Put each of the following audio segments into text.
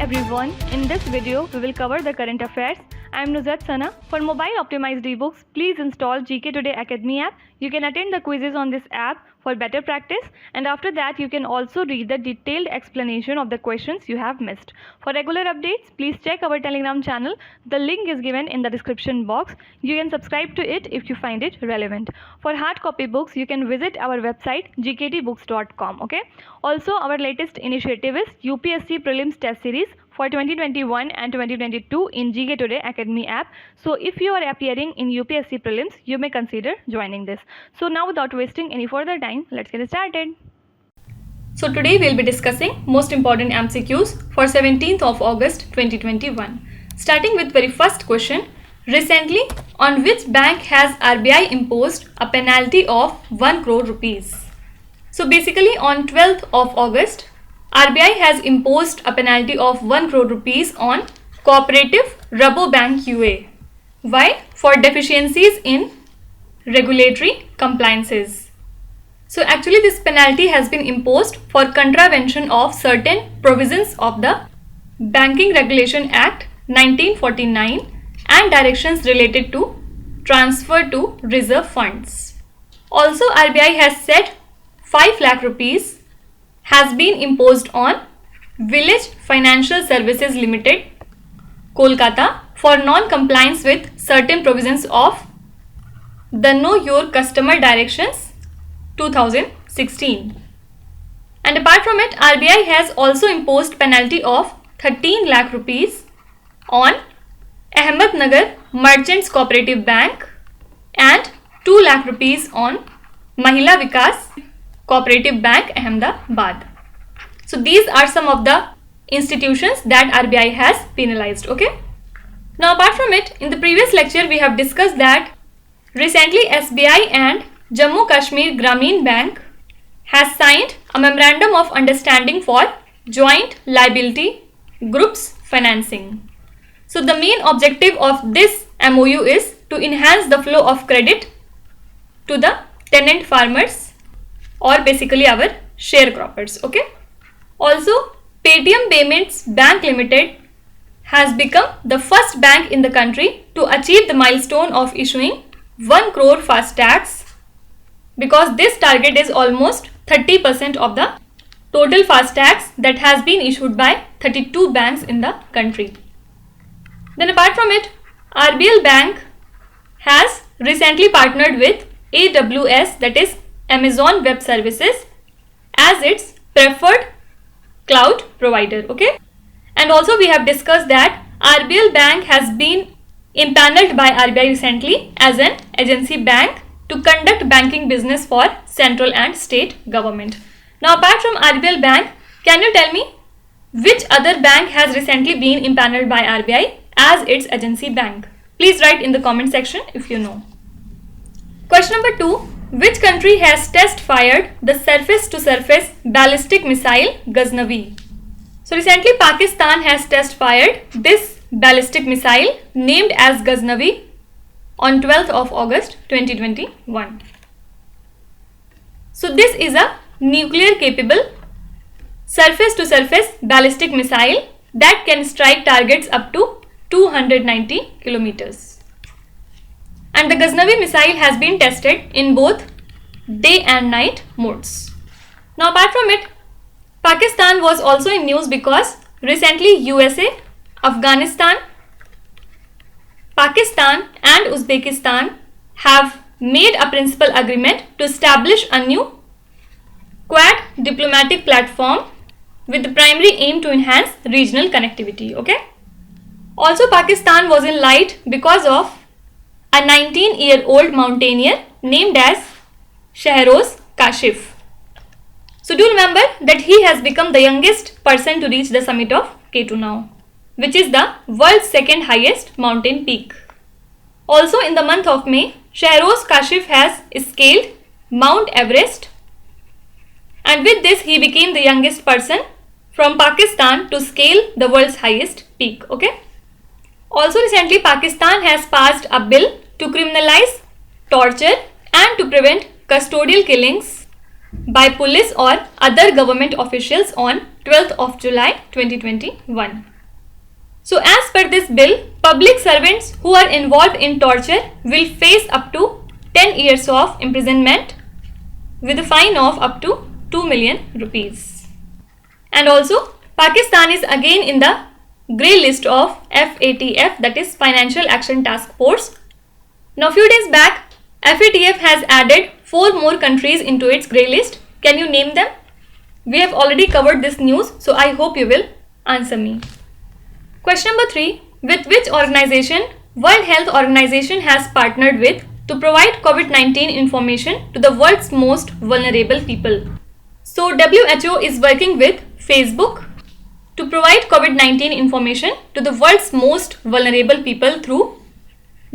everyone, in this video we will cover the current affairs. I am Nuzhat Sana. For mobile optimized ebooks, please install GK Today Academy app. You can attend the quizzes on this app for better practice, and after that you can also read the detailed explanation of the questions you have missed. For regular updates, please check our Telegram channel. The link is given in the description box. You can subscribe to it if you find it relevant. For hard copy books, you can visit our website gktbooks.com. Okay. Also, our latest initiative is UPSC Prelims Test Series for 2021 and 2022 in GK Today Academy app. So if you are appearing in UPSC Prelims, you may consider joining this. So now, without wasting any further time, let's get started. So today we'll be discussing most important MCQs for 17th of August 2021. Starting with very first question. Recently, on which bank has RBI imposed a penalty of 1 crore rupees? So basically on 12th of August, RBI has imposed a penalty of 1 crore rupees on Cooperative Rabobank UA. Why? For deficiencies in regulatory compliances. So actually this penalty has been imposed for contravention of certain provisions of the Banking Regulation Act 1949 and directions related to transfer to reserve funds. Also, RBI has said 5 lakh rupees has been imposed on Village Financial Services Limited, Kolkata, for non-compliance with certain provisions of the Know Your Customer Directions 2016. And apart from it, RBI has also imposed penalty of 13 lakh rupees on Ahmednagar Merchants Cooperative Bank and 2 lakh rupees on Mahila Vikas Cooperative Bank, Ahmedabad. So these are some of the institutions that RBI has penalized. Okay. Now apart from it, in the previous lecture we have discussed that recently SBI and Jammu Kashmir Grameen Bank has signed a memorandum of understanding for joint liability groups financing. So the main objective of this MOU is to enhance the flow of credit to the tenant farmers or basically our sharecroppers. Okay. Also, Paytm Payments Bank Limited has become the first bank in the country to achieve the milestone of issuing 1 crore FASTags, because this target is almost 30% of the total FASTags that has been issued by 32 banks in the country. Then apart from it, RBL Bank has recently partnered with AWS, that is Amazon Web Services, as its preferred cloud provider. Okay. And also we have discussed that RBL Bank has been impaneled by RBI recently as an agency bank to conduct banking business for central and state government. Now apart from RBL Bank, can you tell me which other bank has recently been impaneled by RBI as its agency bank? Please write in the comment section if you know. Question number 2. Which country has test fired the surface-to-surface ballistic missile Ghaznavi? So recently Pakistan has test fired this ballistic missile named as Ghaznavi on 12th of August 2021. So this is a nuclear capable surface-to-surface ballistic missile that can strike targets up to 290 kilometers. And the Ghaznavi missile has been tested in both day and night modes. Now apart from it, Pakistan was also in news because recently USA, Afghanistan, Pakistan and Uzbekistan have made a principal agreement to establish a new Quad diplomatic platform with the primary aim to enhance regional connectivity. Okay. Also, Pakistan was in light because of a 19-year-old mountaineer named as Shahroz Kashif. So do remember that he has become the youngest person to reach the summit of K2 now, which is the world's second highest mountain peak. Also in the month of May, Shahroz Kashif has scaled Mount Everest, and with this he became the youngest person from Pakistan to scale the world's highest peak. Okay. Also recently Pakistan has passed a bill to criminalize torture and to prevent custodial killings by police or other government officials on 12th of July 2021. So as per this bill, public servants who are involved in torture will face up to 10 years of imprisonment with a fine of up to 2 million rupees. And also, Pakistan is again in the grey list of FATF, that is Financial Action Task Force. Now few days back, FATF has added 4 more countries into its grey list. Can you name them? We have already covered this news, so I hope you will answer me. Question number 3. With which organization World Health Organization has partnered with to provide COVID-19 information to the world's most vulnerable people? So WHO is working with Facebook to provide COVID-19 information to the world's most vulnerable people through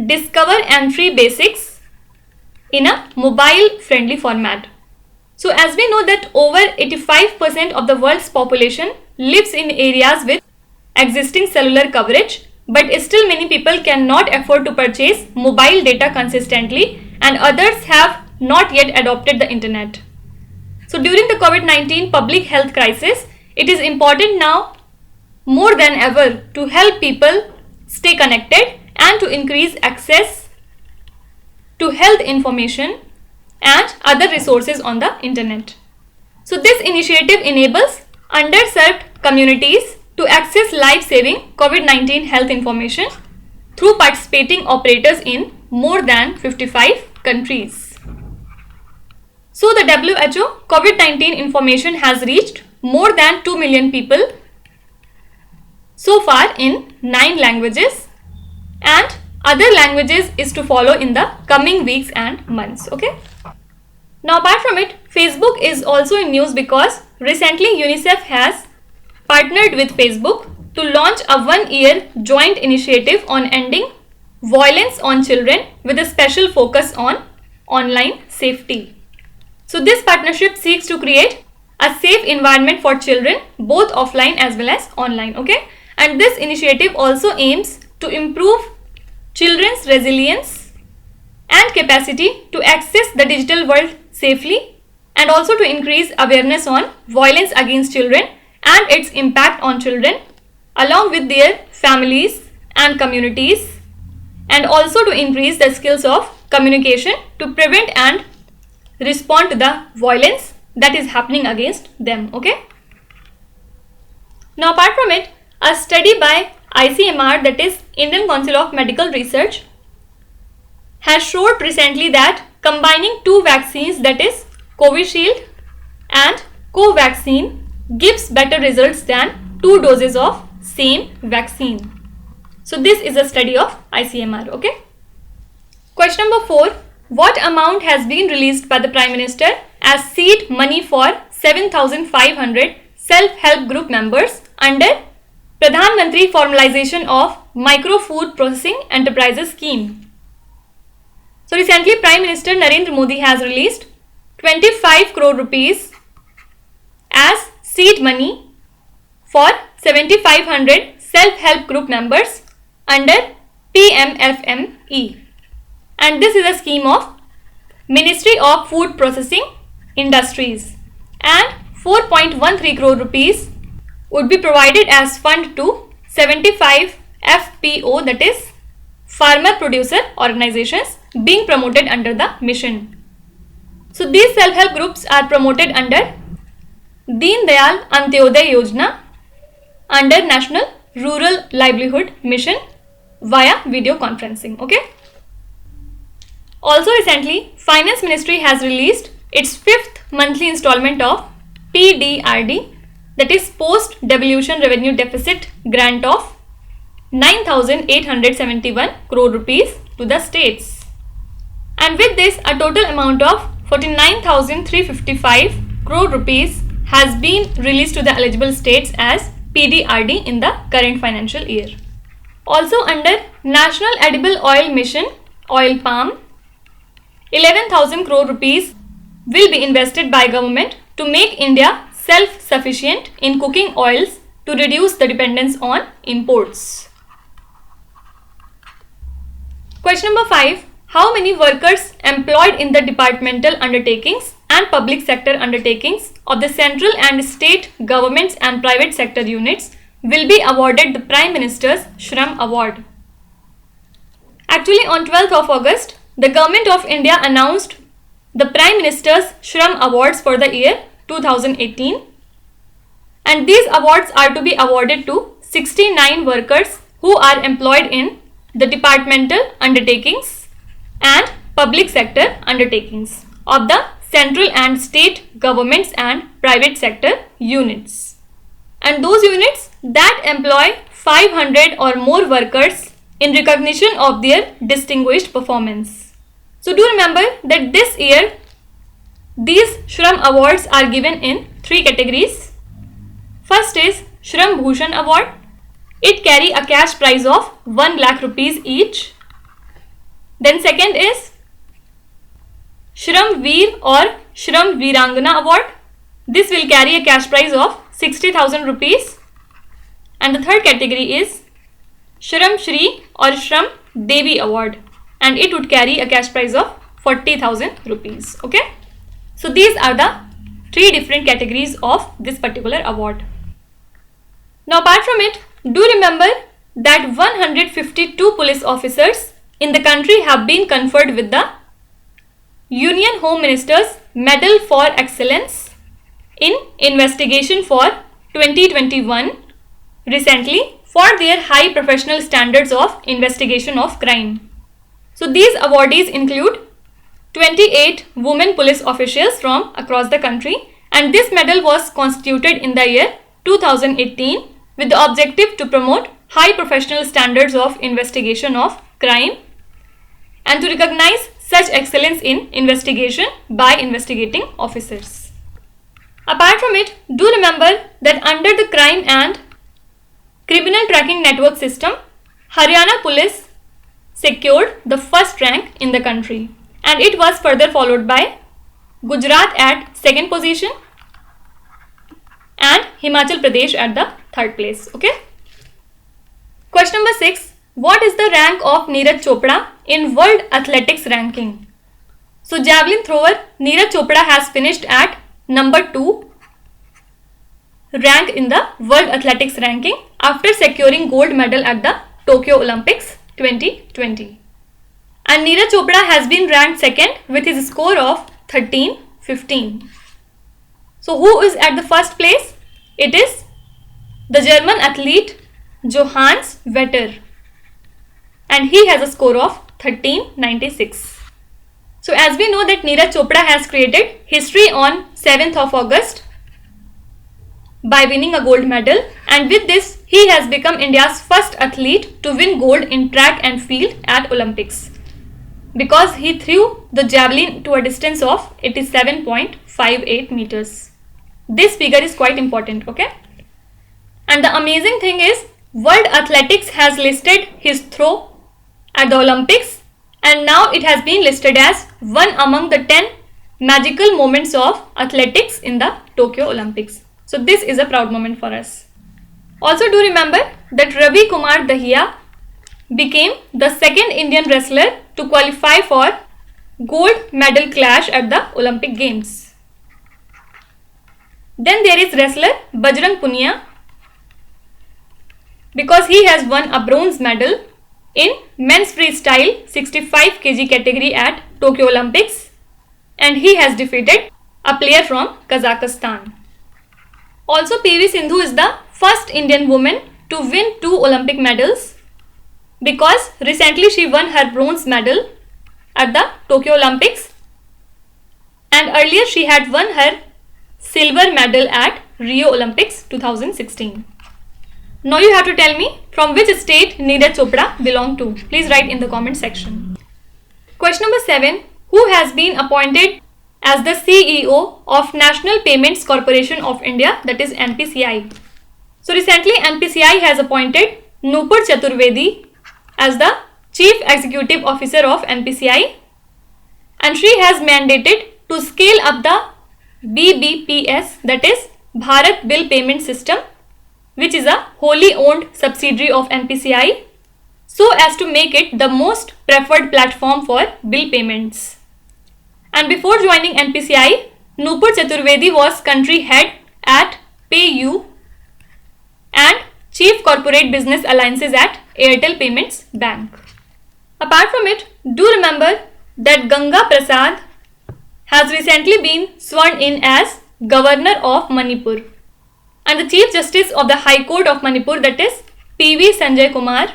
Discover and Free Basics in a mobile friendly format. So as we know that over 85% of the world's population lives in areas with existing cellular coverage, but still many people cannot afford to purchase mobile data consistently, and others have not yet adopted the internet. So during the COVID-19 public health crisis, it is important now more than ever to help people stay connected and to increase access to health information and other resources on the internet. So this initiative enables underserved communities to access life-saving COVID-19 health information through participating operators in more than 55 countries. So the WHO COVID-19 information has reached more than 2 million people so far in 9 languages, and other languages is to follow in the coming weeks and months. Okay. Now apart from it, Facebook is also in news because recently UNICEF has partnered with Facebook to launch a 1-year joint initiative on ending violence on children with a special focus on online safety. So this partnership seeks to create a safe environment for children both offline as well as online. Okay, and this initiative also aims to improve children's resilience and capacity to access the digital world safely, and also to increase awareness on violence against children and its impact on children along with their families and communities, and also to increase the skills of communication to prevent and respond to the violence that is happening against them. Okay. Now apart from it, a study by ICMR, that is Indian Council of Medical Research, has showed recently that combining 2 vaccines, that is Covishield and Covaxin, gives better results than 2 doses of same vaccine. So this is a study of ICMR. Okay. Question number 4. What amount has been released by the Prime Minister as seed money for 7,500 self-help group members under Pradhan Mantri Formalization of Micro Food Processing Enterprises Scheme? So recently Prime Minister Narendra Modi has released 25 crore rupees as seed money for 7,500 self-help group members under PMFME, and this is a scheme of Ministry of Food Processing Industries, and 4.13 crore rupees would be provided as fund to 75 FPO, that is farmer producer organizations, being promoted under the mission. So these self-help groups are promoted under Deen Dayal Antyodaya Yojana under National Rural Livelihood Mission via video conferencing. Okay. Also recently, Finance Ministry has released its 5th monthly installment of PDRD, that is Post Devolution Revenue Deficit grant of 9,871 crore rupees to the states. And with this, a total amount of 49,355 crore rupees has been released to the eligible states as PDRD in the current financial year. Also under National Edible Oil Mission, Oil Palm, 11,000 crore rupees will be invested by government to make India self-sufficient in cooking oils to reduce the dependence on imports. Question number 5. How many workers employed in the departmental undertakings and public sector undertakings of the central and state governments and private sector units will be awarded the Prime Minister's Shram Award. Actually, on 12th of August, the Government of India announced the Prime Minister's Shram Awards for the year 2018. And these awards are to be awarded to 69 workers who are employed in the departmental undertakings and public sector undertakings of the central and state governments and private sector units. And those units that employ 500 or more workers in recognition of their distinguished performance. So do remember that this year these Shram Awards are given in 3 categories. First is Shram Bhushan Award. It carry a cash prize of 1 lakh rupees each. Then second is Shram Veer or Shram Veerangana Award. This will carry a cash prize of 60,000 rupees. And the third category is Shram Shri or Shram Devi Award, and it would carry a cash prize of 40,000 rupees. Okay. So these are the 3 different categories of this particular award. Now apart from it, do remember that 152 police officers in the country have been conferred with the Union Home Minister's Medal for Excellence in Investigation for 2021 recently for their high professional standards of investigation of crime. So these awardees include 28 women police officials from across the country, and this medal was constituted in the year 2018 with the objective to promote high professional standards of investigation of crime and to recognize such excellence in investigation by investigating officers. Apart from it, do remember that under the Crime and Criminal Tracking Network system, Haryana Police secured the first rank in the country, and it was further followed by Gujarat at second position and Himachal Pradesh at the third place. Okay. Question number 6. What is the rank of Neeraj Chopra in World Athletics ranking? So javelin thrower Neeraj Chopra has finished at number 2 rank in the World Athletics ranking after securing gold medal at the Tokyo Olympics 2020. And Neeraj Chopra has been ranked second with his score of 13-15. So who is at the first place? It is the German athlete Johannes Vetter, and he has a score of 1396. So as we know that Neeraj Chopra has created history on 7th of August by winning a gold medal, and with this he has become India's first athlete to win gold in track and field at Olympics, because he threw the javelin to a distance of 87.58 meters. This figure is quite important, okay? And the amazing thing is, World Athletics has listed his throw at the Olympics, and now it has been listed as one among the 10 magical moments of athletics in the Tokyo Olympics. So this is a proud moment for us. Also do remember that Ravi Kumar Dahiya became the second Indian wrestler to qualify for gold medal clash at the Olympic Games. Then there is wrestler Bajrang Punia, because he has won a bronze medal in men's freestyle 65 kg category at Tokyo Olympics, and he has defeated a player from Kazakhstan. Also, PV Sindhu is the first Indian woman to win 2 Olympic medals, because recently she won her bronze medal at the Tokyo Olympics, and earlier she had won her silver medal at Rio Olympics 2016. Now you have to tell me from which state Neeraj Chopra belonged to. Please write in the comment section. Question number 7. Who has been appointed as the CEO of National Payments Corporation of India, that is NPCI? So recently NPCI has appointed Nupur Chaturvedi as the Chief Executive Officer of NPCI, and she has mandated to scale up the BBPS, that is Bharat Bill Payment System, which is a wholly owned subsidiary of NPCI, so as to make it the most preferred platform for bill payments. And before joining NPCI, Nupur Chaturvedi was country head at PayU, and Chief Corporate Business Alliances at Airtel Payments Bank. Apart from it, do remember that Ganga Prasad has recently been sworn in as Governor of Manipur. And the Chief Justice of the High Court of Manipur, that is P.V. Sanjay Kumar,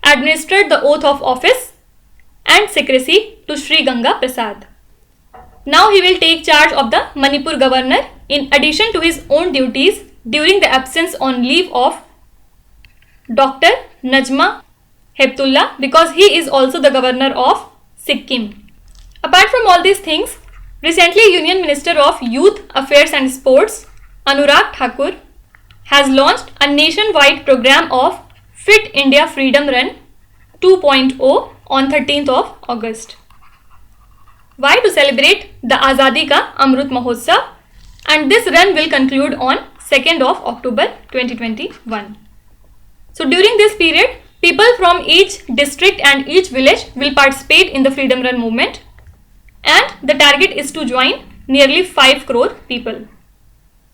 administered the oath of office and secrecy to Sri Ganga Prasad. Now he will take charge of the Manipur governor in addition to his own duties during the absence on leave of Dr. Najma Heptullah, because he is also the governor of Sikkim. Apart from all these things, recently Union Minister of Youth Affairs and Sports Anurag Thakur has launched a nationwide program of Fit India Freedom Run 2.0 on 13th of August. Why? To celebrate the Azadi Ka Amrut Mahotsav, and this run will conclude on 2nd of October 2021. So during this period, people from each district and each village will participate in the Freedom Run movement, and the target is to join nearly 5 crore people.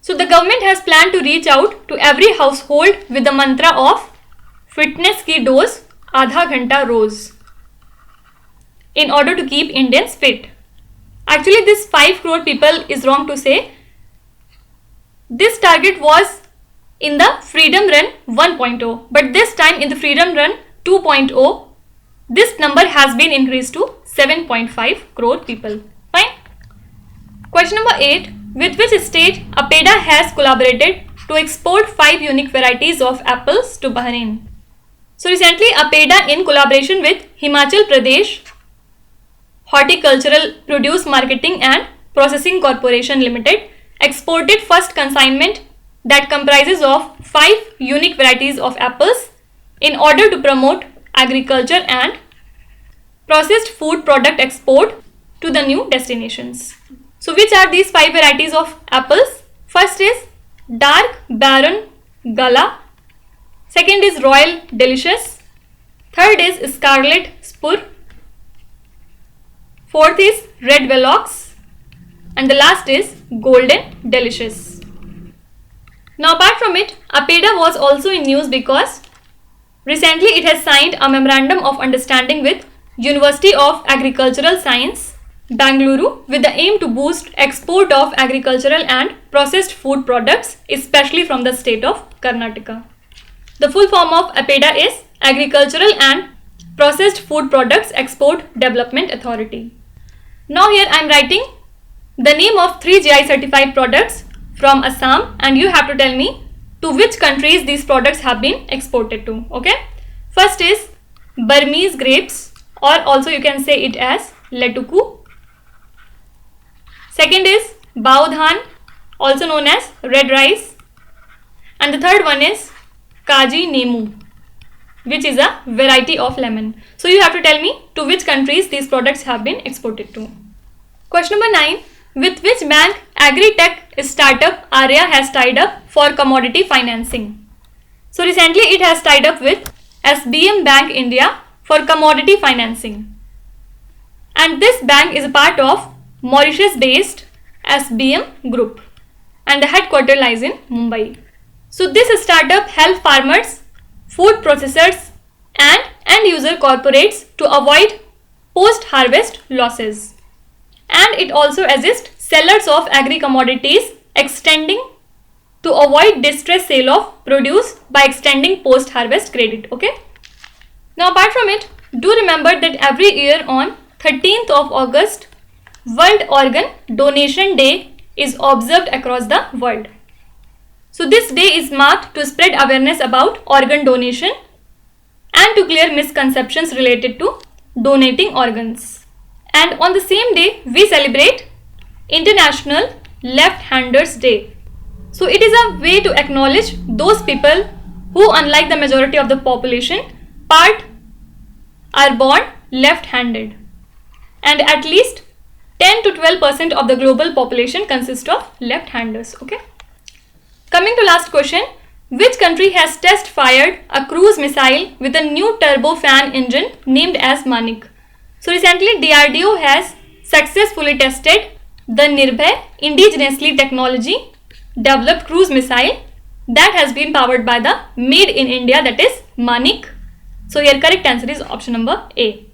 So the government has planned to reach out to every household with the mantra of fitness ki dose आधा घंटा रोज in order to keep Indians fit. Actually, this 5 crore people is wrong to say. This target was in the Freedom Run 1.0, but this time in the Freedom Run 2.0, this number has been increased to 7.5 crore people. Fine. Question number 8. With which state APEDA has collaborated to export 5 unique varieties of apples to Bahrain? So recently APEDA, in collaboration with Himachal Pradesh Horticultural Produce Marketing and Processing Corporation Limited, exported first consignment that comprises of 5 unique varieties of apples in order to promote agriculture and processed food product export to the new destinations. So which are these 5 varieties of apples? First is Dark Baron Gala. Second is Royal Delicious. Third is Scarlet Spur. Fourth is Red Velox. And the last is Golden Delicious. Now apart from it, APEDA was also in news because recently it has signed a memorandum of understanding with University of Agricultural Science, Bangalore, with the aim to boost export of agricultural and processed food products, especially from the state of Karnataka. The full form of APEDA is Agricultural and Processed Food Products Export Development Authority. Now here I am writing the name of 3 GI certified products from Assam, and you have to tell me to which countries these products have been exported to. Okay. First is Burmese grapes, or also you can say it as Letuku. Second is Baodhan, also known as red rice. And the third one is Kaji Nemu, which is a variety of lemon. So you have to tell me to which countries these products have been exported to. Question number 9. With which bank agri-tech startup Arya has tied up for commodity financing? So recently it has tied up with SBM Bank India for commodity financing. And this bank is a part of Mauritius-based SBM Group, and the headquarters lies in Mumbai. So this startup helps farmers, food processors and end-user corporates to avoid post-harvest losses. And it also assists sellers of agri-commodities extending to avoid distress sale of produce by extending post-harvest credit. Okay. Now apart from it, do remember that every year on 13th of August, World Organ Donation Day is observed across the world. So this day is marked to spread awareness about organ donation and to clear misconceptions related to donating organs. And on the same day, we celebrate International Left-Handers Day. So it is a way to acknowledge those people who, unlike the majority of the population, are born left-handed. And at least 10 to 12% of the global population consists of left-handers. Okay. Coming to last question, which country has test fired a cruise missile with a new turbofan engine named as Manik? So recently DRDO has successfully tested the Nirbhay indigenously technology developed cruise missile that has been powered by the Made in India, that is Manik. So here correct answer is option number A.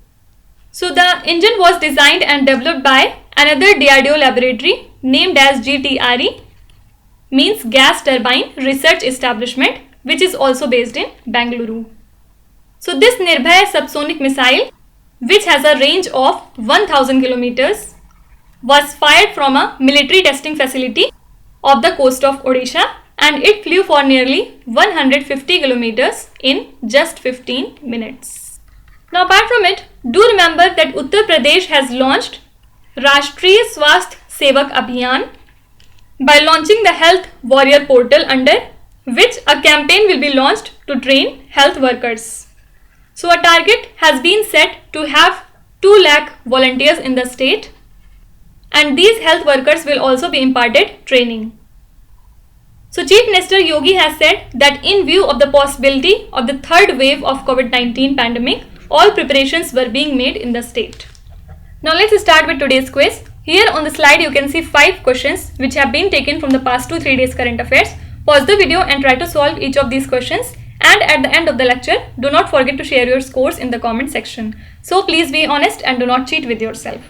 So the engine was designed and developed by another DRDO laboratory named as GTRE, means Gas Turbine Research Establishment, which is also based in Bengaluru. So this Nirbhay subsonic missile, which has a range of 1000 kilometers, was fired from a military testing facility of the coast of Odisha, and it flew for nearly 150 kilometers in just 15 minutes. Now apart from it, do remember that Uttar Pradesh has launched Rashtriya Swasth Sevak Abhiyan by launching the Health Warrior portal, under which a campaign will be launched to train health workers. So a target has been set to have 2 lakh volunteers in the state, and these health workers will also be imparted training. So Chief Minister Yogi has said that in view of the possibility of the third wave of COVID-19 pandemic, all preparations were being made in the state. Now let's start with today's quiz. Here on the slide you can see 5 questions which have been taken from the past 2-3 days current affairs. Pause the video and try to solve each of these questions, and at the end of the lecture do not forget to share your scores in the comment section. So please be honest and do not cheat with yourself.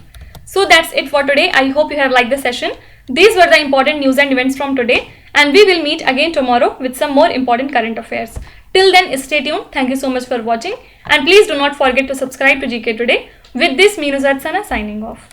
So that's it for today. I hope you have liked the session. These were the important news and events from today, and we will meet again tomorrow with some more important current affairs. Till then, stay tuned. Thank you so much for watching, and please do not forget to subscribe to GK Today. With this, me Nuzhat Sana signing off.